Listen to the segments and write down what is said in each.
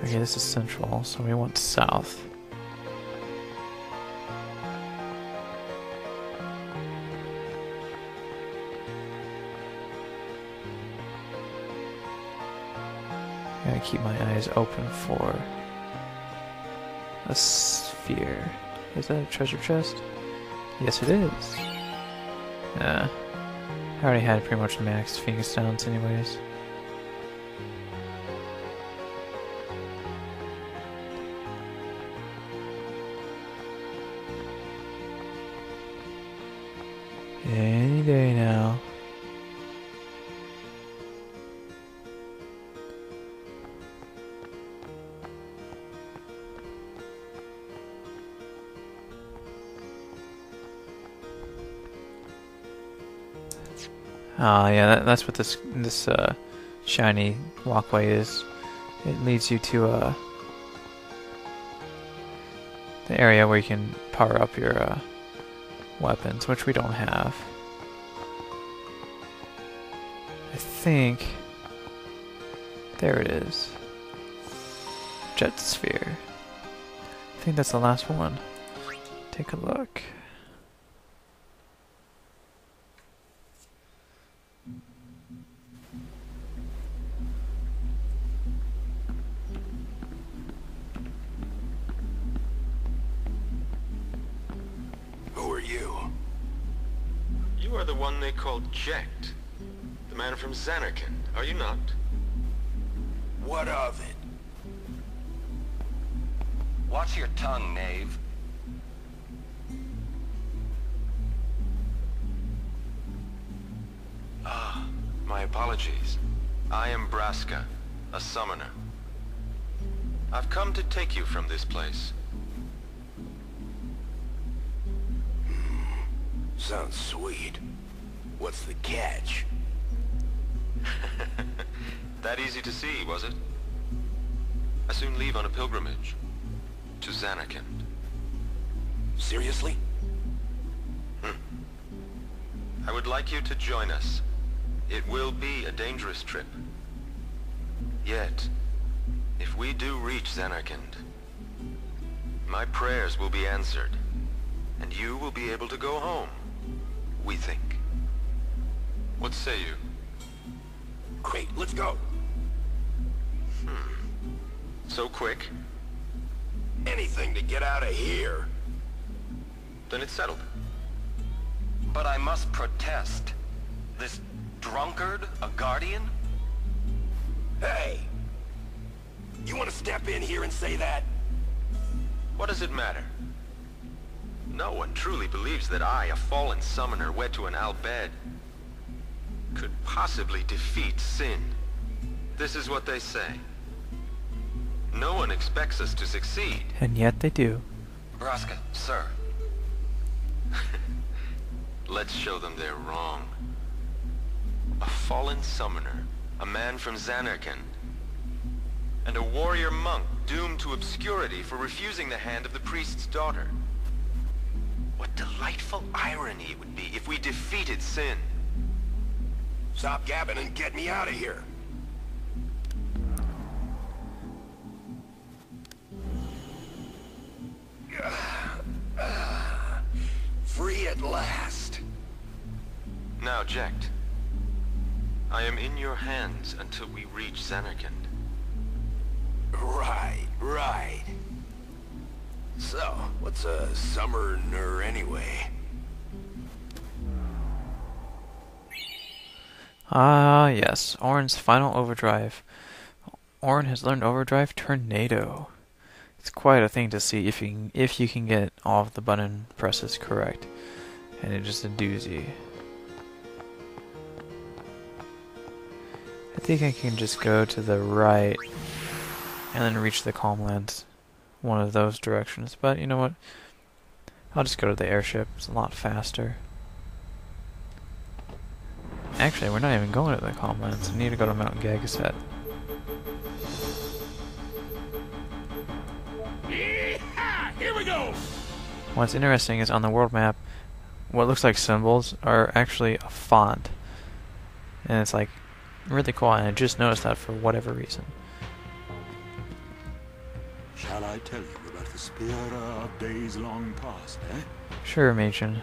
Okay, this is central, so we want south. Gotta keep my eyes open for a sphere. Is that a treasure chest? Yes, it is. I already had pretty much maxed Phoenix Stones anyways. Any day now. Yeah, that's what this shiny walkway is. It leads you to the area where you can power up your weapons, which we don't have. I think there it is. Jet sphere. I think that's the last one. Take a look. You are the one they called Jekt. The man from Zanarkand, are you not? What of it? Watch your tongue, knave. Ah, my apologies. I am Braska, a summoner. I've come to take you from this place. Sounds sweet. What's the catch? That easy to see, was it? I soon leave on a pilgrimage to Zanarkand. Seriously? I would like you to join us. It will be a dangerous trip. Yet, if we do reach Zanarkand, my prayers will be answered, and you will be able to go home, we think. What say you? Great, let's go. So quick? Anything to get out of here. Then it's settled. But I must protest. This drunkard, a guardian? Hey! You want to step in here and say that? What does it matter? No one truly believes that I, a fallen summoner wed to an Al-Bhed, could possibly defeat sin. This is what they say. No one expects us to succeed. And yet they do. Braska, sir. Let's show them they're wrong. A fallen summoner, a man from Zanarkand, and a warrior monk doomed to obscurity for refusing the hand of the priest's daughter. What delightful irony it would be if we defeated sin. Stop gabbing and get me out of here. Free at last. Now, Jekt, I am in your hands until we reach Zanarkand. Right. So, what's a summoner anyway? Ah, yes. Orin's final overdrive. Orin has learned overdrive tornado. It's quite a thing to see if you can get all of the button presses correct. And it's just a doozy. I think I can just go to the right and then reach the Calmlands. One of those directions. But you know what? I'll just go to the airship. It's a lot faster. Actually, we're not even going to the Calmlands. We need to go to Mount Gagaset. Here we go! What's interesting is on the world map, what looks like symbols are actually a font. And it's like really cool, and I just noticed that for whatever reason. Shall I tell you about the Spearer of days long past, eh? Sure, Machen.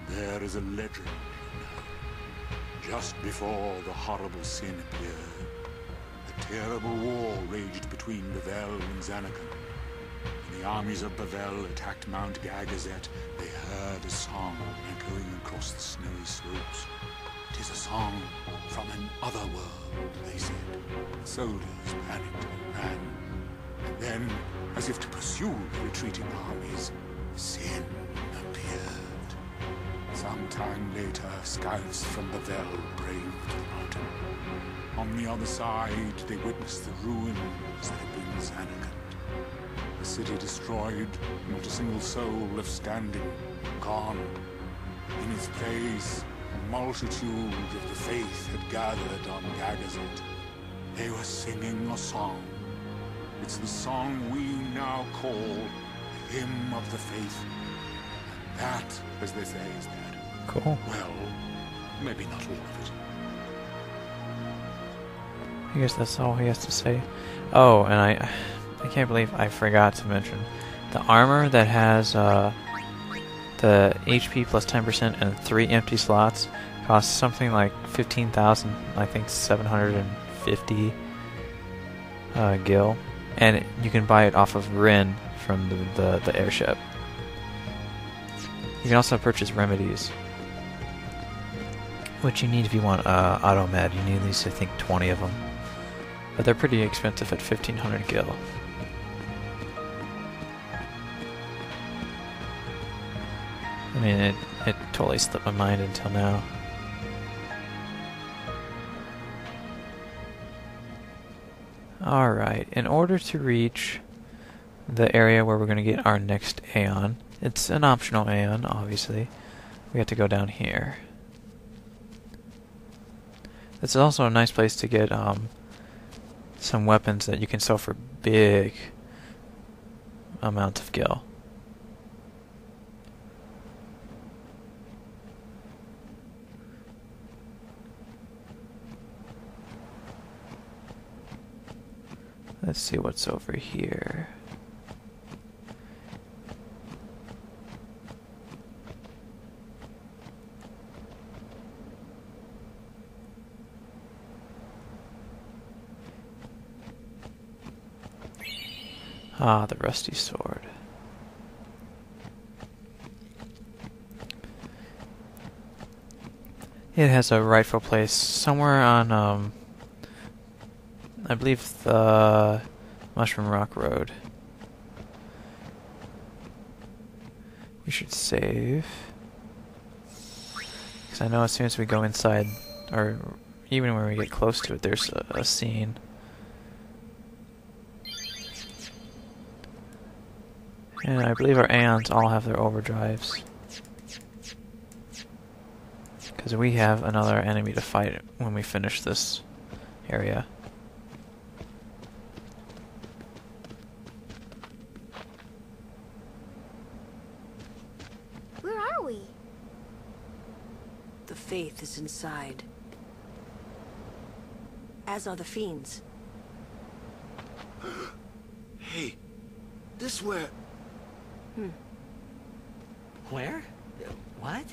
There is a legend. Just before the horrible sin appeared, a terrible war raged between Bavel and Xanakon. When the armies of Bavel attacked Mount Gagazet, they heard a song echoing across the snowy slopes. It is a song from an other world, they said. The soldiers panicked and ran. And then, as if to pursue the retreating armies, sin appeared. Some time later, scouts from Bavel braved the mountain. On the other side, they witnessed the ruins that had been Xanakon. The city destroyed, not a single soul left standing, gone. In its place, a multitude of the faith had gathered on Gagazet. They were singing a song. It's the song we now call the Hymn of the Faith. And that, as they say, is that. Cool. Well, maybe not all of it. I guess that's all he has to say. Oh, and I can't believe I forgot to mention the armor that has the HP plus 10% and 3 empty slots costs something like 15,000, I think 750 gil, and you can buy it off of Rin from the airship. You can also purchase remedies, which you need if you want auto med. You need at least, I think, 20 of them. But they're pretty expensive at 1,500 gil. I mean, it totally slipped my mind until now. Alright, in order to reach the area where we're going to get our next Aeon, it's an optional Aeon, obviously, we have to go down here. This is also a nice place to get some weapons that you can sell for big amounts of gil. Let's see what's over here. Ah, the rusty sword. It has a rightful place somewhere on, I believe the Mushroom Rock Road. We should save. Because I know as soon as we go inside, or even when we get close to it, there's a scene. And I believe our Aeons all have their overdrives. Because we have another enemy to fight when we finish this area. Where are we? The faith is inside. As are the fiends. Hey, this where... Where? What?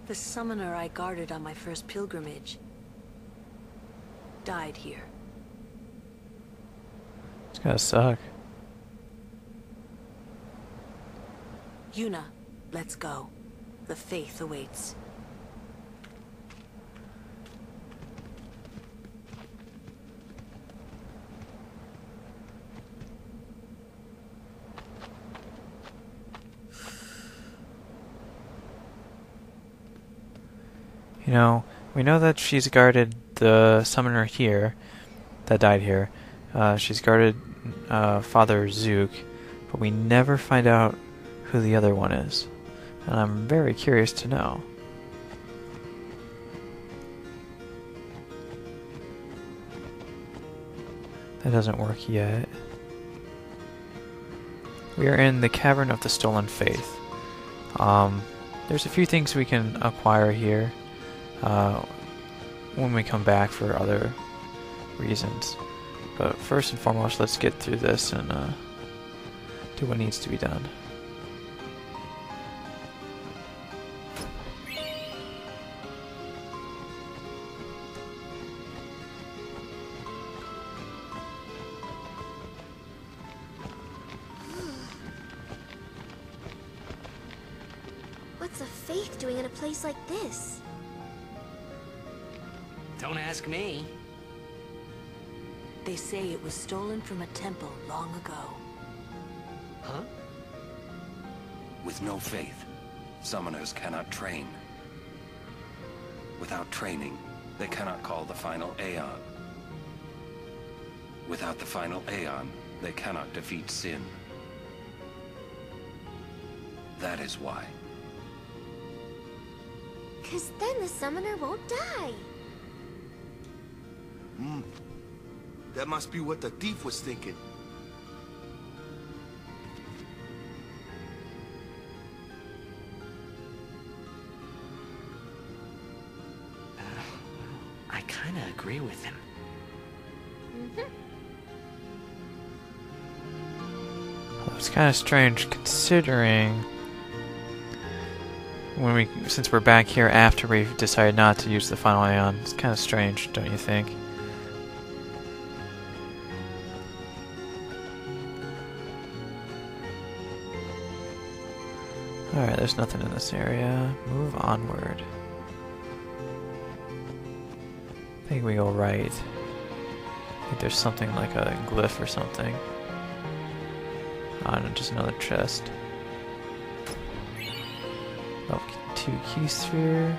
The summoner I guarded on my first pilgrimage died here. It's gonna suck. Yuna, let's go. The faith awaits. You know, we know that she's guarded the summoner here, that died here. She's guarded Father Zook, but we never find out who the other one is. And I'm very curious to know. That doesn't work yet. We are in the Cavern of the Stolen Faith. There's a few things we can acquire here when we come back for other reasons. But first and foremost, let's get through this and do what needs to be done. What's a faith doing in a place like this? Don't ask me. They say it was stolen from a temple long ago. Huh? With no faith, summoners cannot train. Without training, they cannot call the final Aeon. Without the final Aeon, they cannot defeat sin. That is why. 'Cause then the summoner won't die. That must be what the thief was thinking. I kinda agree with him. Well, it's kind of strange considering since we're back here after we've decided not to use the final Aeon. It's kind of strange, don't you think? Alright, there's nothing in this area. Move onward. I think we go right. I think there's something like a glyph or something. Oh, no, just another chest. Level 2 key sphere.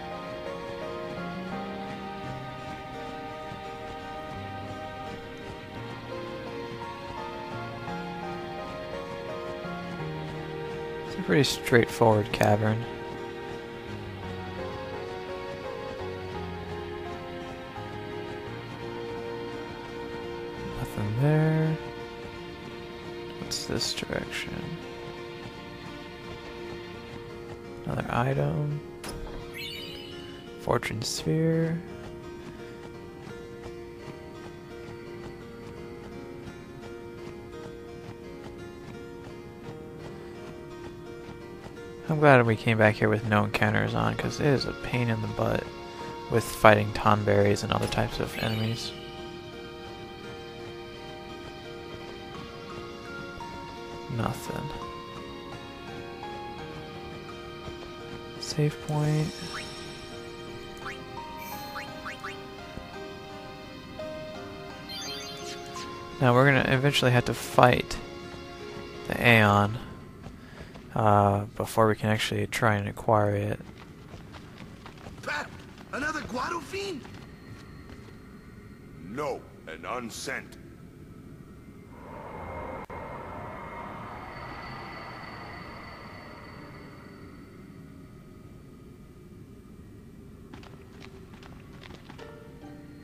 It's a pretty straightforward cavern. Nothing there. What's this direction? Another item. Fortune sphere. I'm glad we came back here with no encounters on, because it is a pain in the butt with fighting tonberries and other types of enemies. Nothing. Save point. Now we're gonna eventually have to fight the Aeon before we can actually try and acquire it. Pat, another Guado fiend? No, an unsent.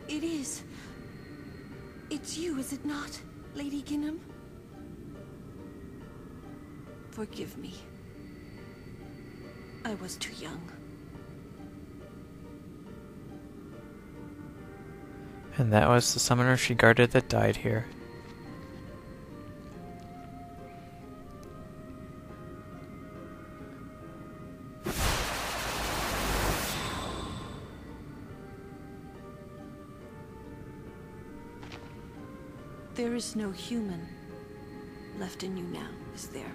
It is. It's you, is it not, Lady Ginham? Forgive me. I was too young. And that was the summoner she guarded that died here. There is no human left in you now, is there?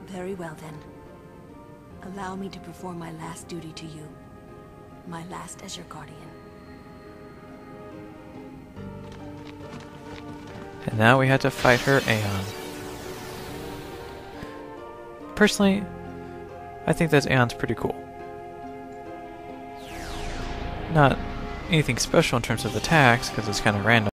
Very well then. Allow me to perform my last duty to you. My last as your guardian. And now we had to fight her Aeon. Personally, I think that Aeon's pretty cool. Not anything special in terms of attacks, because it's kind of random.